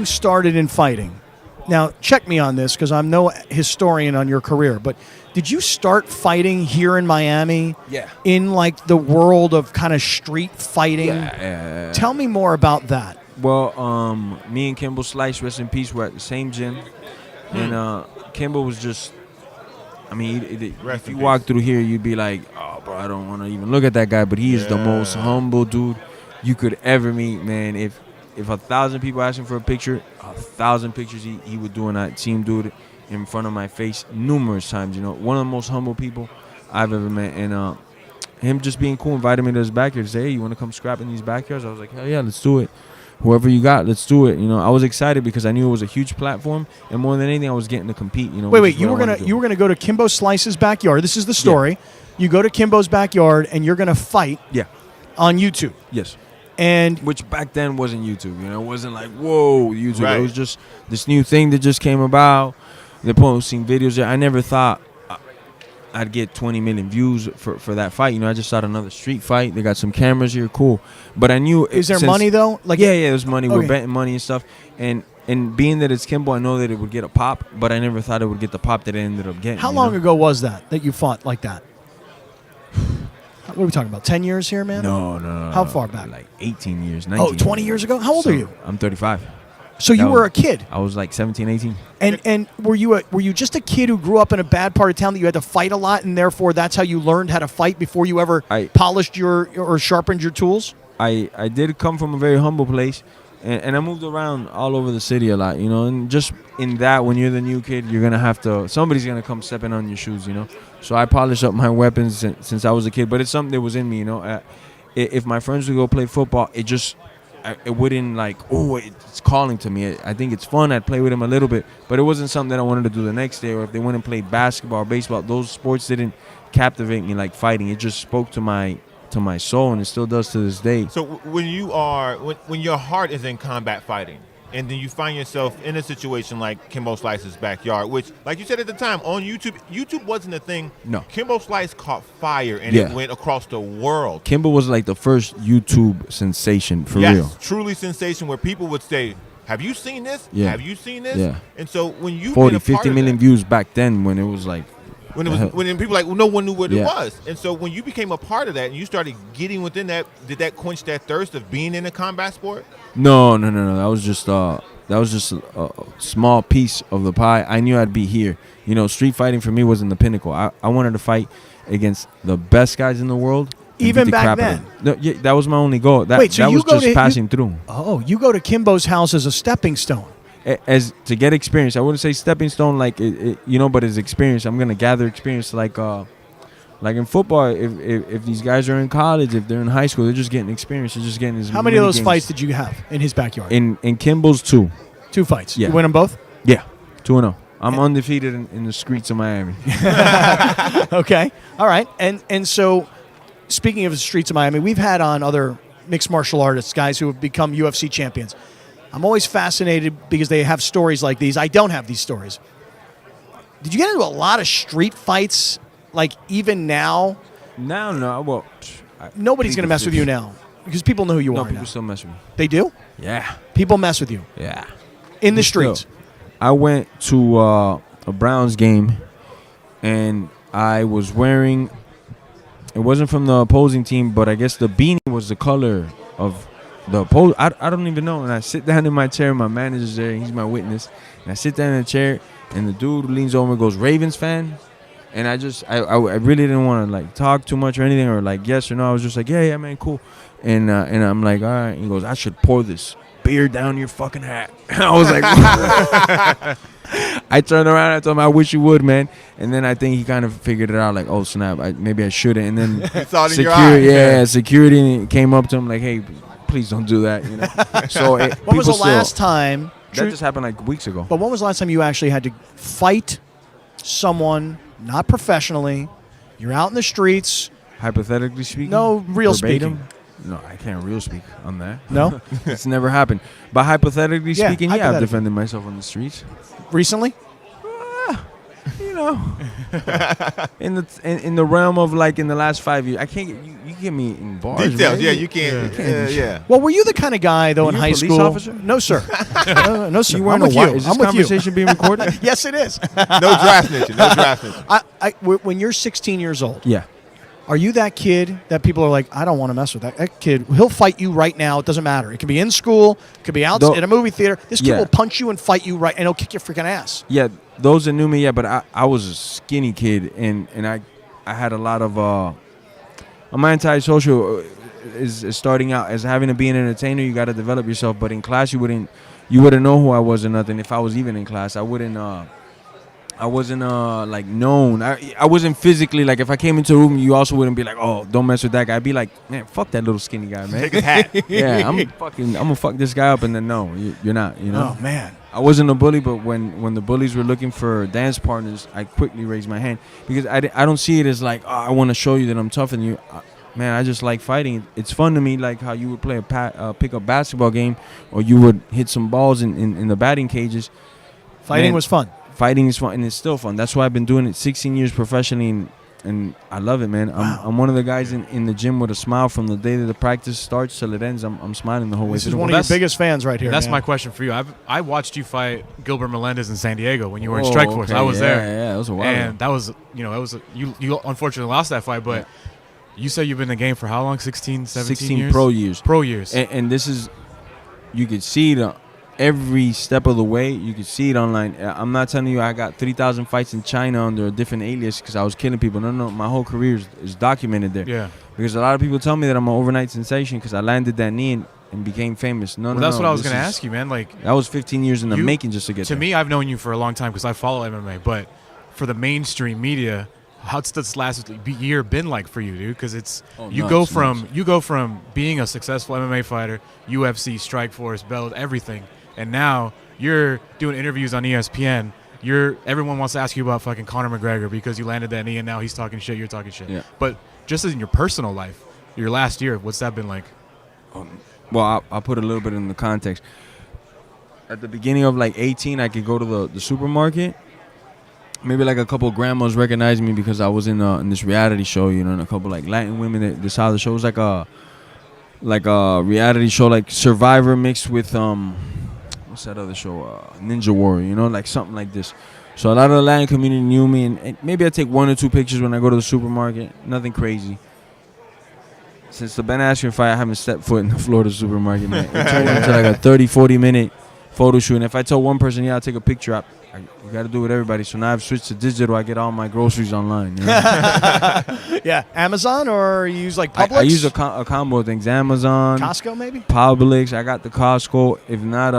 you started in fighting, now check me on this because I'm no historian on your career, but did you start fighting here in Miami? Yeah. In like the world of kind of street fighting? Yeah. Tell me more about that. Well, me and Kimbo Slice, rest in peace, were at the same gym. And Kimbo was just, I mean, if you walk through here, you'd be like, oh, bro, I don't want to even look at that guy. But he is the most humble dude you could ever meet, man. If 1,000 people asked him for a picture, 1,000 pictures he would do, and I'd see him do it in front of my face numerous times. You know, one of the most humble people I've ever met. And him just being cool invited me to his backyard. Say, hey, you want to come scrap in these backyards? I was like, hell yeah, let's do it. Whoever you got, let's do it. You know, I was excited because I knew it was a huge platform, and more than anything, I was getting to compete. You know, wait, you were gonna go to Kimbo Slice's backyard. This is the story. Yeah. You go to Kimbo's backyard, and you're gonna fight. Yeah. On YouTube. Yes. And which back then wasn't YouTube. You know, it wasn't like whoa YouTube. Right. It was just this new thing that just came about. They're posting videos there. I never thought I'd get 20 million views for that fight. You know, I just thought another street fight. They got some cameras here, cool. But I knew. Is there money though? Like yeah, there's money. Okay. We're betting money and stuff. And being that it's Kimbo, I know that it would get a pop, but I never thought it would get the pop that it ended up getting. How long ago was that you fought like that? What are we talking about? 10 years here, man? No. How far back? Like 18 years, 19 Oh, 20 years ago? How old are you? I'm 35. So you were a kid. I was like 17, 18. And were you just a kid who grew up in a bad part of town that you had to fight a lot, and therefore that's how you learned how to fight before you ever polished or sharpened your tools? I did come from a very humble place, and I moved around all over the city a lot, you know. And just in that, when you're the new kid, you're gonna have to. Somebody's gonna come stepping on your shoes, you know. So I polished up my weapons since I was a kid, but it's something that was in me, you know. If my friends would go play football, it wouldn't like, oh, it's calling to me. I think it's fun. I'd play with them a little bit, but it wasn't something that I wanted to do the next day. Or if they went and played basketball or baseball, those sports didn't captivate me like fighting. It just spoke to my soul, and it still does to this day. So when your heart is in combat fighting, and then you find yourself in a situation like Kimbo Slice's backyard, which, like you said at the time, on YouTube wasn't a thing. No. Kimbo Slice caught fire, and it went across the world. Kimbo was like the first YouTube sensation for real. Yes, truly sensation, where people would say, have you seen this? Yeah. Have you seen this? Yeah. And so when you 40, 50 million views back then, when it was like, when people like, well, no one knew what it was. And so when you became a part of that and you started getting within that, did that quench that thirst of being in a combat sport? No. That was just a small piece of the pie. I knew I'd be here. You know, street fighting for me wasn't the pinnacle. I wanted to fight against the best guys in the world. Even back then? No, yeah, that was my only goal. That was just passing through. Oh, you go to Kimbo's house as a stepping stone. As to get experience. I wouldn't say stepping stone like you know, but as experience. I'm gonna gather experience like in football. If these guys are in college, if they're in high school, they're just getting experience. They're just getting as How many of those fights did you have in his backyard? In Kimbo's 2. 2 fights. Yeah. You win them both? Yeah, 2-0. I'm undefeated in the streets of Miami. Okay, all right. And so, speaking of the streets of Miami, we've had on other mixed martial artists, guys who have become UFC champions. I'm always fascinated because they have stories like these. I don't have these stories. Did you get into a lot of street fights, like even now? No. Well, nobody's going to mess with you now because people know who you are. No, people now. still mess with me. They do? Yeah. People mess with you? Yeah. In the streets? I went to a Browns game, and I was wearing, it wasn't from the opposing team, but I guess the beanie was the color of the opposing. I don't even know. And I sit down in my chair, my manager's there, he's my witness. And I sit down in the chair, and the dude leans over and goes, Ravens fan? And I really didn't want to like talk too much or anything, or like yes or no. I was just like, yeah, man, cool. And I'm like, all right. He goes, I should pour this beer down your fucking hat. I was like, I turned around, I told him, I wish you would, man. And then I think he kind of figured it out, like, oh snap, maybe I shouldn't. And then saw it in your eye. Security came up to him like, hey, please don't do that. You know. So when was the last time? That just happened like weeks ago. But when was the last time you actually had to fight someone, not professionally? You're out in the streets. Hypothetically speaking? No, real verbatim? speaking. No, I can't real speak on that. No? It's never happened. But hypothetically speaking, I've hypothetically. defended myself on the streets. Recently? You in the realm of like in the last 5 years, I can't get you get me in bars. Details, man. yeah, you can't. Yeah. Well, were you the kind of guy though in you a high police scholl? officer? No, sir. No, sir. You weren't I'm with a you. Is this I'm with you. conversation being recorded? Yes, it is. No draft snitching. No draft snitching. When you're 16 years old, Yeah. are you that kid that people are like, I don't want to mess with that? That kid, he'll fight you right now. It doesn't matter. It could be in school. It could be out in a movie theater. This kid Yeah. will punch you and fight you right, and he'll kick your freaking ass. Yeah, those that knew me, yeah, but I was a skinny kid, and I had a lot of my entire social is starting out as having to be an entertainer. You got to develop yourself, but in class you wouldn't know who I was or nothing. If I was even in class, I wasn't like known. I wasn't physically like if I came into a room, you also wouldn't be like, oh, don't mess with that guy. I'd be like, man, fuck that little skinny guy, man. Take his hat. Yeah, I'm gonna fuck this guy up, and then no, you're not. You know. Oh man. I wasn't a bully, but when the bullies were looking for dance partners, I quickly raised my hand because I don't see it as like, oh, I want to show you that I'm tougher than you. Man, I just like fighting. It's fun to me, like how you would play a pickup basketball game, or you would hit some balls in the batting cages. Fighting was fun. Fighting is fun, and it's still fun. That's why I've been doing it 16 years professionally, and I love it, man. I'm one of the guys in the gym with a smile from the day that the practice starts till it ends. I'm smiling the whole way This is through. one of your biggest fans right here. That's man. my question for you. I watched you fight Gilbert Melendez in San Diego when you were in Strikeforce. Okay. I was there. Yeah, that was a while and ago. that was you unfortunately lost that fight, but you said you've been in the game for how long? 16, 17 16 years? pro years. Pro years. And this is, you could see it every step of the way. You could see it online. I'm not telling you I got 3,000 fights in China under a different alias because I was killing people. No, my whole career is documented there. Yeah. Because a lot of people tell me that I'm an overnight sensation because I landed that knee and became famous. No, That's what I was this going to is- ask you, man. Like, That was 15 years in the You- making just to get to there. me, I've known you for a long time because I follow MMA, but for the mainstream media, how's this last year been like for you, dude? Because it's you go from being a successful MMA fighter, UFC, Strikeforce, Belt, everything, and now you're doing interviews on ESPN. Everyone wants to ask you about fucking Conor McGregor because you landed that knee, and now he's talking shit, you're talking shit. Yeah. But just as in your personal life, your last year, what's that been like? Well, I'll put a little bit in the context. At the beginning of like 18, I could go to the supermarket. Maybe like a couple of grandmas recognized me because I was in this reality show, you know, and a couple like Latin women that saw the show. It was like a reality show, like Survivor mixed with what's that other show? Ninja Warrior, you know, like something like this. So a lot of the Latin community knew me, and maybe I take 1 or 2 pictures when I go to the supermarket. Nothing crazy. Since the Ben Askren fight, I haven't stepped foot in the Florida supermarket, man. It turned into like a 30, 40-minute photo shoot. And if I tell one person, yeah, I'll take a picture, you got to do it with everybody. So now I've switched to digital. I get all my groceries online. You know? Yeah, Amazon or you use like Publix? I use a combo of things. Amazon, Costco maybe? Publix. I got the Costco. If not,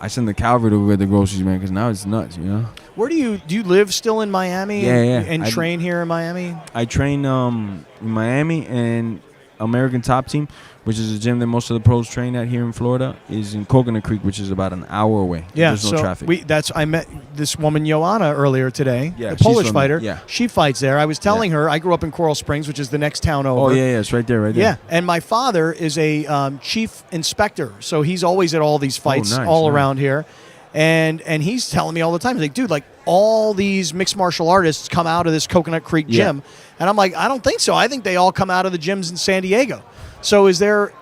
I send the Calvary to get the groceries, man, because now it's nuts, you know? Where do you live still in Miami? Yeah, yeah. And I train here in Miami? I train in Miami, and American Top Team, which is a gym that most of the pros train at here in Florida, is in Coconut Creek, which is about an hour away. Yeah, There's no so traffic. I met this woman Joanna earlier today, Yeah, the she's Polish from fighter. there, yeah. She fights there. I was telling her I grew up in Coral Springs, which is the next town over. Oh, yeah, it's right there, right there. Yeah, and my father is a chief inspector, so he's always at all these fights nice, all nice. around here. And he's telling me all the time, he's like, dude, like all these mixed martial artists come out of this Coconut Creek gym. And I'm like, I don't think so. I think they all come out of the gyms in San Diego. So is there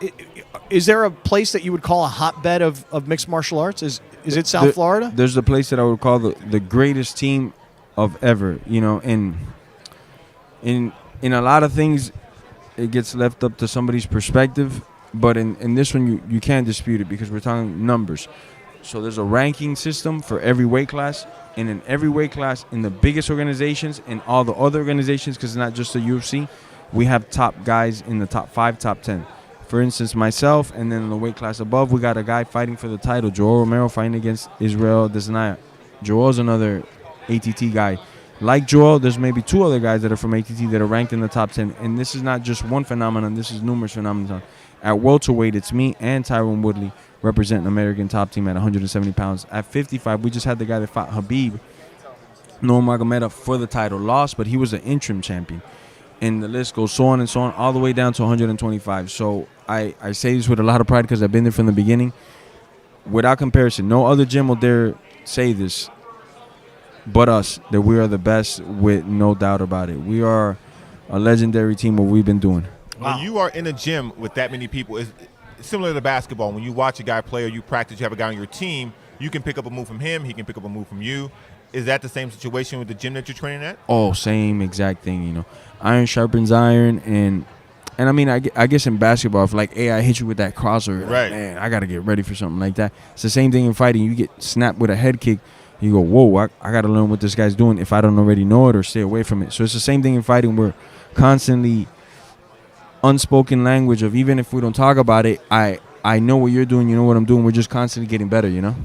a place that you would call a hotbed of mixed martial arts? Is it South Florida? There's the place that I would call the greatest team of ever, you know, and in a lot of things it gets left up to somebody's perspective, but in this one you can't dispute it because we're talking numbers. So there's a ranking system for every weight class, and in every weight class, in the biggest organizations and all the other organizations, because it's not just the UFC, we have top guys in the top 5, top 10. For instance, myself, and then in the weight class above, we got a guy fighting for the title, Joel Romero, fighting against Israel Desnaya. Joel's another ATT guy. Like Joel, there's maybe 2 other guys that are from ATT that are ranked in the top 10, and this is not just one phenomenon, this is numerous phenomena. At welterweight, it's me and Tyron Woodley representing American Top Team at 170 pounds. At 55, we just had the guy that fought Habib Nurmagomedov for the title. Lost, but he was an interim champion. And the list goes so on and so on, all the way down to 125. So I say this with a lot of pride because I've been there from the beginning. Without comparison, no other gym will dare say this. but us that we are the best, with no doubt about it. We are a legendary team. What we've been doing. When you are in a gym with that many people, it's similar to basketball. When you watch a guy play or you practice, you have a guy on your team, you can pick up a move from him, he can pick up a move from you. Is that the same situation with the gym that you're training at? Oh, same exact thing, you know. Iron sharpens iron, and I mean, I guess in basketball, if like, hey, I hit you with that crosser, right? Like, man, I got to get ready for something like that. It's the same thing in fighting. You get snapped with a head kick, you go, whoa, I got to learn what this guy's doing if I don't already know it or stay away from it. So it's the same thing in fighting. We're constantly unspoken language of, even if we don't talk about it, I know what you're doing, you know what I'm doing. We're just constantly getting better, you know?